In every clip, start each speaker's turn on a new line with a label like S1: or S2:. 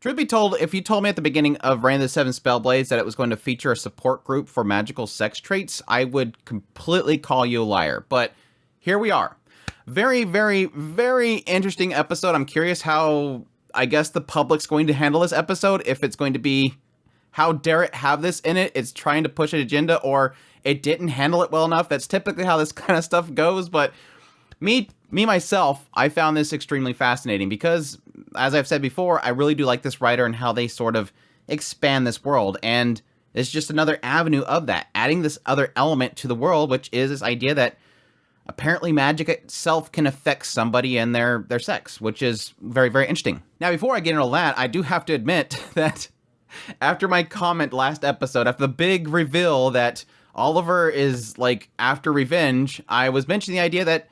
S1: Truth be told, if you told me at the beginning of Reign of the Seven Spellblades that it was going to feature a support group for magical sex traits, I would completely call you a liar. But here we are. Very, very, very interesting episode. I'm curious how, I guess, the public's going to handle this episode. If it's going to be, how dare it have this in it? It's trying to push an agenda, or it didn't handle it well enough. That's typically how this kind of stuff goes. But myself, I found this extremely fascinating because, as I've said before, I really do like this writer and how they sort of expand this world. And it's just another avenue of that, adding this other element to the world, which is this idea that apparently magic itself can affect somebody and their sex, which is very, very interesting. Now, before I get into all that, I do have to admit that after my comment last episode, after the big reveal that Oliver is, like, after revenge, I was mentioning the idea that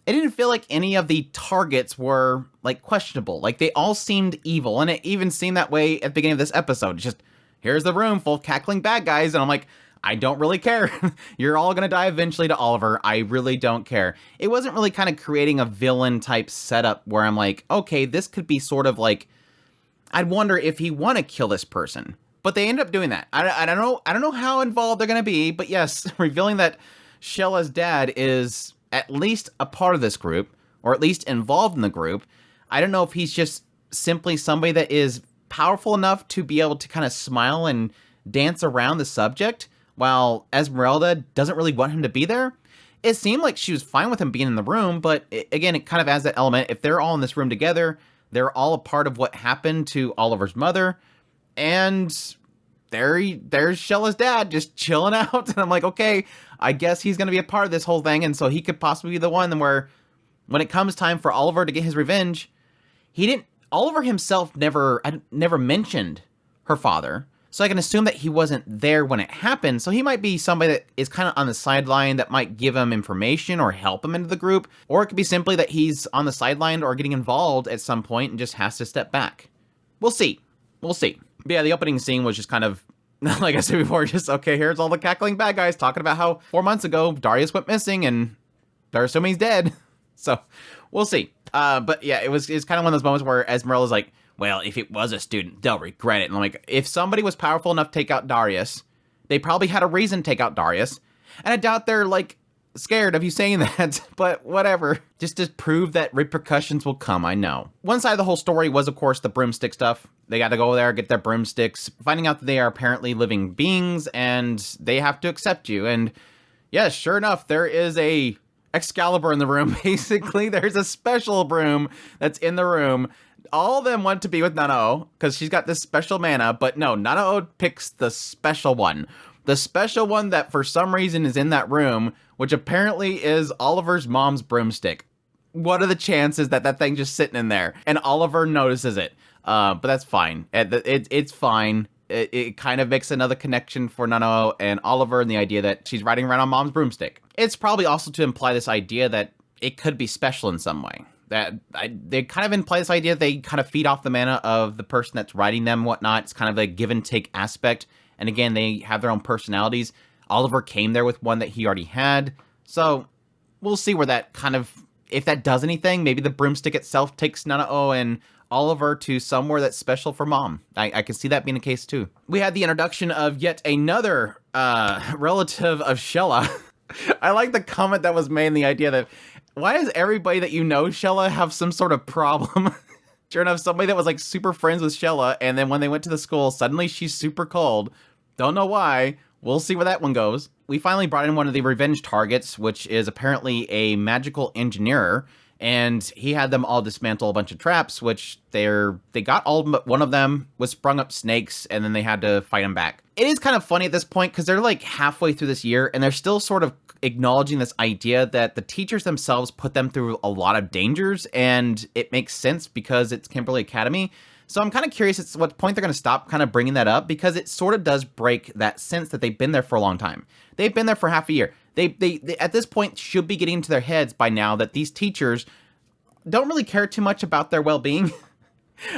S1: it didn't feel like any of the targets were, like, questionable. Like, they all seemed evil, and it even seemed that way at the beginning of this episode. It's just, here's the room full of cackling bad guys, and I'm like, I don't really care. You're all gonna die eventually to Oliver. I really don't care. It wasn't really kind of creating a villain-type setup where I'm like, okay, this could be sort of like, I'd wonder if he want to kill this person. But they end up doing that. I don't know how involved they're gonna be, but yes, revealing that Shella's dad is at least a part of this group, or at least involved in the group. I don't know if he's just simply somebody that is powerful enough to be able to kind of smile and dance around the subject, while Esmeralda doesn't really want him to be there. It seemed like she was fine with him being in the room, but again, it kind of adds that element. If they're all in this room together, they're all a part of what happened to Oliver's mother, and there's Shella's dad just chilling out, and I'm like, okay, I guess he's going to be a part of this whole thing, and so he could possibly be the one where, when it comes time for Oliver to get his revenge, Oliver himself never mentioned her father, so I can assume that he wasn't there when it happened, so he might be somebody that is kind of on the sideline that might give him information or help him into the group, or it could be simply that he's on the sideline or getting involved at some point and just has to step back. We'll see. But yeah, the opening scene was just kind of, like I said before, just, okay, here's all the cackling bad guys talking about how 4 months ago Darius went missing and they're assuming he's dead. So, we'll see. But yeah, it's kind of one of those moments where Esmeralda's like, well, if it was a student, they'll regret it. And I'm like, if somebody was powerful enough to take out Darius, they probably had a reason to take out Darius. And I doubt they're, like, scared of you saying that, but whatever. Just to prove that repercussions will come, I know. One side of the whole story was, of course, the broomstick stuff. They got to go there, get their broomsticks, finding out that they are apparently living beings, and they have to accept you. And yes, sure enough, there is a Excalibur in the room, basically. There's a special broom that's in the room. All of them want to be with Nanao, because she's got this special mana, but no, Nanao picks the special one. The special one that for some reason is in that room, which apparently is Oliver's mom's broomstick. What are the chances that that thing just sitting in there? And Oliver notices it. But that's fine. It's fine. It kind of makes another connection for Nanao and Oliver, and the idea that she's riding around on mom's broomstick. It's probably also to imply this idea that it could be special in some way. They kind of imply this idea that they kind of feed off the mana of the person that's riding them, whatnot. It's kind of a give and take aspect. And again, they have their own personalities. Oliver came there with one that he already had. So we'll see where that kind of, if that does anything, maybe the broomstick itself takes Nanao and Oliver to somewhere that's special for mom. I can see that being the case too. We had the introduction of yet another relative of Shella. I like the comment that was made in the idea that, why does everybody that you know, Shella, have some sort of problem? Sure enough, somebody that was like super friends with Shella, and then when they went to the school, suddenly she's super cold. Don't know why. We'll see where that one goes. We finally brought in one of the revenge targets, which is apparently a magical engineer, and he had them all dismantle a bunch of traps, which they got all but one of them was sprung up snakes, and then they had to fight him back. It is kind of funny at this point, because they're like halfway through this year, and they're still sort of acknowledging this idea that the teachers themselves put them through a lot of dangers, and it makes sense because it's Kimberly Academy. So I'm kind of curious at what point they're going to stop kind of bringing that up, because it sort of does break that sense that they've been there for a long time. They've been there for half a year. They at this point should be getting into their heads by now that these teachers don't really care too much about their well-being.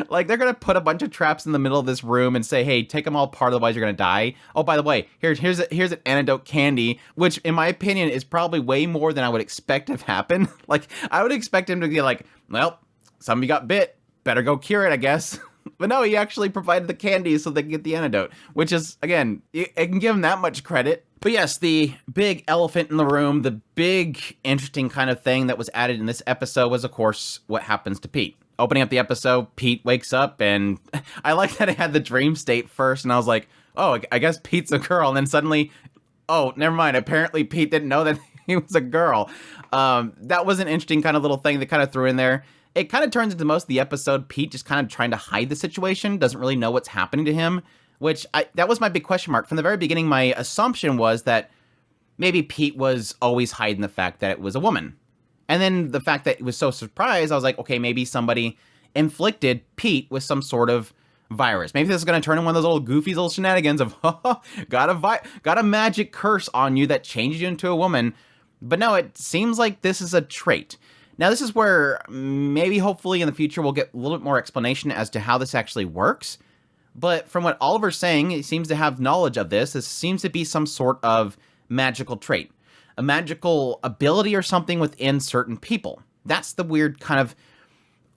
S1: Like, they're going to put a bunch of traps in the middle of this room and say, hey, take them all apart, otherwise you're going to die. Oh, by the way, here's an antidote candy, which in my opinion is probably way more than I would expect to happen. Like, I would expect him to be like, well, somebody got bit, better go cure it, I guess. But no, he actually provided the candy so they could get the antidote, which is, again, I can give him that much credit. But yes, the big elephant in the room, the big interesting kind of thing that was added in this episode was, of course, what happens to Pete. Opening up the episode, Pete wakes up, and I like that it had the dream state first, and I was like, oh, I guess Pete's a girl, and then suddenly, oh, never mind, apparently Pete didn't know that he was a girl. That was an interesting kind of little thing that kind of threw in there. It kind of turns into most of the episode, Pete just kind of trying to hide the situation, doesn't really know what's happening to him, which that was my big question mark. From the very beginning, my assumption was that maybe Pete was always hiding the fact that it was a woman. And then the fact that he was so surprised, I was like, okay, maybe somebody inflicted Pete with some sort of virus. Maybe this is going to turn into one of those little goofy little shenanigans of, got a magic curse on you that changed you into a woman. But no, it seems like this is a trait. Now, this is where maybe hopefully in the future we'll get a little bit more explanation as to how this actually works. But from what Oliver's saying, he seems to have knowledge of this. This seems to be some sort of magical trait, a magical ability or something within certain people. That's the weird kind of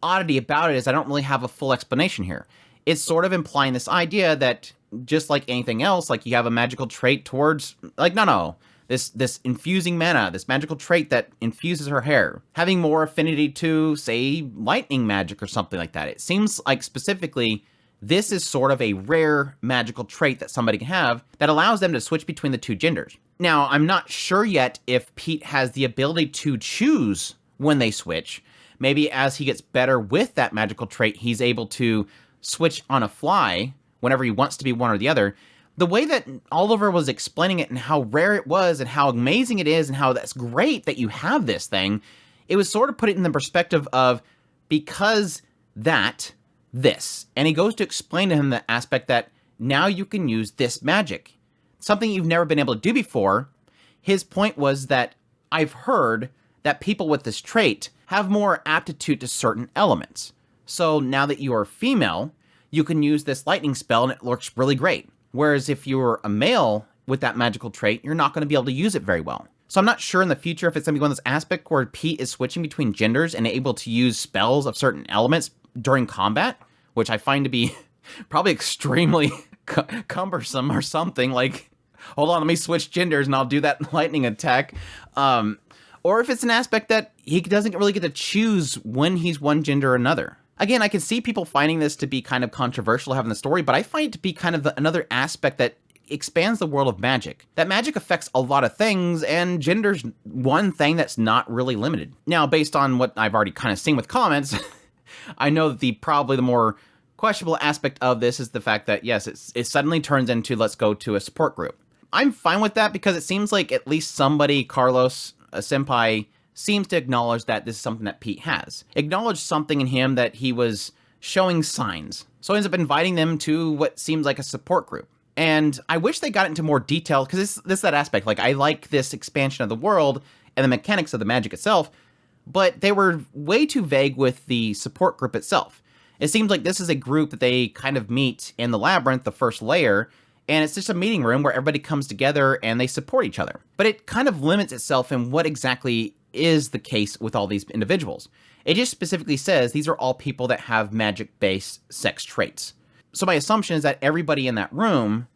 S1: oddity about it, is I don't really have a full explanation here. It's sort of implying this idea that just like anything else, like you have a magical trait towards, like, no, this infusing mana, this magical trait that infuses her hair, having more affinity to, say, lightning magic or something like that. It seems like specifically this is sort of a rare magical trait that somebody can have that allows them to switch between the two genders. Now, I'm not sure yet if Pete has the ability to choose when they switch. Maybe as he gets better with that magical trait, he's able to switch on a fly whenever he wants to be one or the other. The way that Oliver was explaining it and how rare it was and how amazing it is and how that's great that you have this thing, it was sort of put it in the perspective of because this. And he goes to explain to him the aspect that now you can use this magic. Something you've never been able to do before. His point was that I've heard that people with this trait have more aptitude to certain elements. So now that you are female, you can use this lightning spell and it works really great. Whereas if you're a male with that magical trait, you're not going to be able to use it very well. So I'm not sure in the future if it's going to be one of those aspects where Pete is switching between genders and able to use spells of certain elements during combat, which I find to be probably extremely cumbersome or something. Like, hold on, let me switch genders and I'll do that lightning attack. Or if it's an aspect that he doesn't really get to choose when he's one gender or another. Again, I can see people finding this to be kind of controversial having the story, but I find it to be kind of another aspect that expands the world of magic. That magic affects a lot of things, and gender's one thing that's not really limited. Now, based on what I've already kind of seen with comments, I know that probably the more questionable aspect of this is the fact that, yes, it suddenly turns into let's go to a support group. I'm fine with that because it seems like at least somebody, Carlos, a senpai, seems to acknowledge that this is something that Pete has. Acknowledge something in him that he was showing signs. So he ends up inviting them to what seems like a support group. And I wish they got into more detail because this is that aspect. Like, I like this expansion of the world and the mechanics of the magic itself, but they were way too vague with the support group itself. It seems like this is a group that they kind of meet in the labyrinth, the first layer, and it's just a meeting room where everybody comes together and they support each other. But it kind of limits itself in what exactly is the case with all these individuals. It just specifically says these are all people that have magic-based sex traits. So my assumption is that everybody in that room,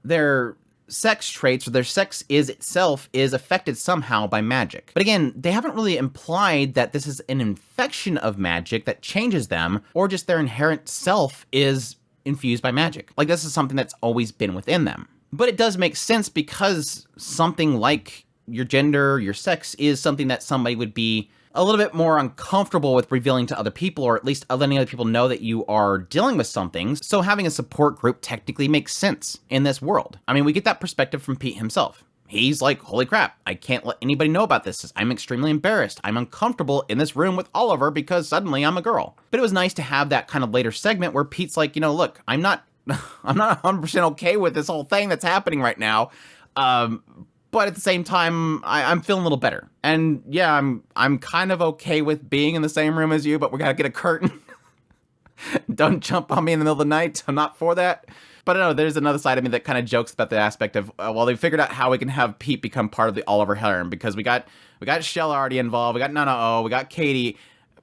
S1: their sex traits or their sex itself is affected somehow by magic. But again, they haven't really implied that this is an infection of magic that changes them, or just their inherent self is infused by magic. Like, this is something that's always been within them. But it does make sense because something like your gender, your sex is something that somebody would be a little bit more uncomfortable with revealing to other people, or at least letting other people know that you are dealing with something. So having a support group technically makes sense in this world. I mean, we get that perspective from Pete himself. He's like, holy crap, I can't let anybody know about this. I'm extremely embarrassed. I'm uncomfortable in this room with Oliver because suddenly I'm a girl. But it was nice to have that kind of later segment where Pete's like, look, I'm not 100% okay with this whole thing that's happening right now. But at the same time, I'm feeling a little better. And yeah, I'm kind of okay with being in the same room as you, but we gotta get a curtain. Don't jump on me in the middle of the night. I'm not for that. But I know there's another side of me that kind of jokes about the aspect of, well, they figured out how we can have Pete become part of the Oliver harem, because we got Shell already involved, we got Nanatsu, we got Katie.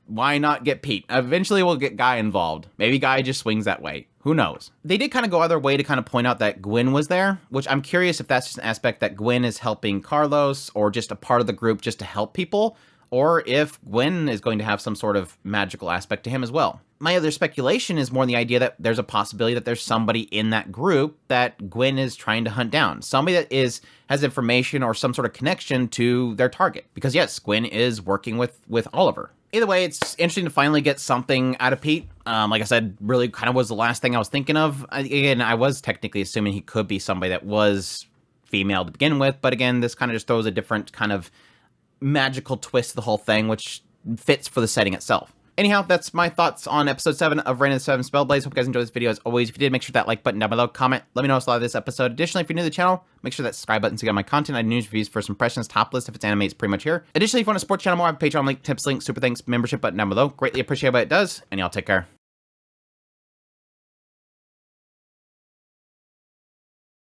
S1: why not get Pete? Eventually we'll get Guy involved. Maybe Guy just swings that way. Who knows? They did kind of go other way to kind of point out that Gwen was there, which I'm curious if that's just an aspect that Gwen is helping Carlos or just a part of the group just to help people, or if Gwen is going to have some sort of magical aspect to him as well. My other speculation is more the idea that there's a possibility that there's somebody in that group that Gwen is trying to hunt down. Somebody that has information or some sort of connection to their target. Because yes, Gwen is working with Oliver. Either way, it's interesting to finally get something out of Pete. Like I said, really kind of was the last thing I was thinking of. Again, I was technically assuming he could be somebody that was female to begin with. But again, this kind of just throws a different kind of magical twist to the whole thing, which fits for the setting itself. Anyhow, that's my thoughts on episode 7 of Reign of the Seven Spellblades. Hope you guys enjoyed this video as always. If you did, make sure that like button down below, comment, let me know what's a lot of this episode. Additionally, if you're new to the channel, make sure that subscribe button to get my content. I do news, reviews, first impressions, top list. If it's anime, it's pretty much here. Additionally, if you want to support the channel more, I have a Patreon link, tips link, super thanks, membership button down below. Greatly appreciate what it does, and y'all take care.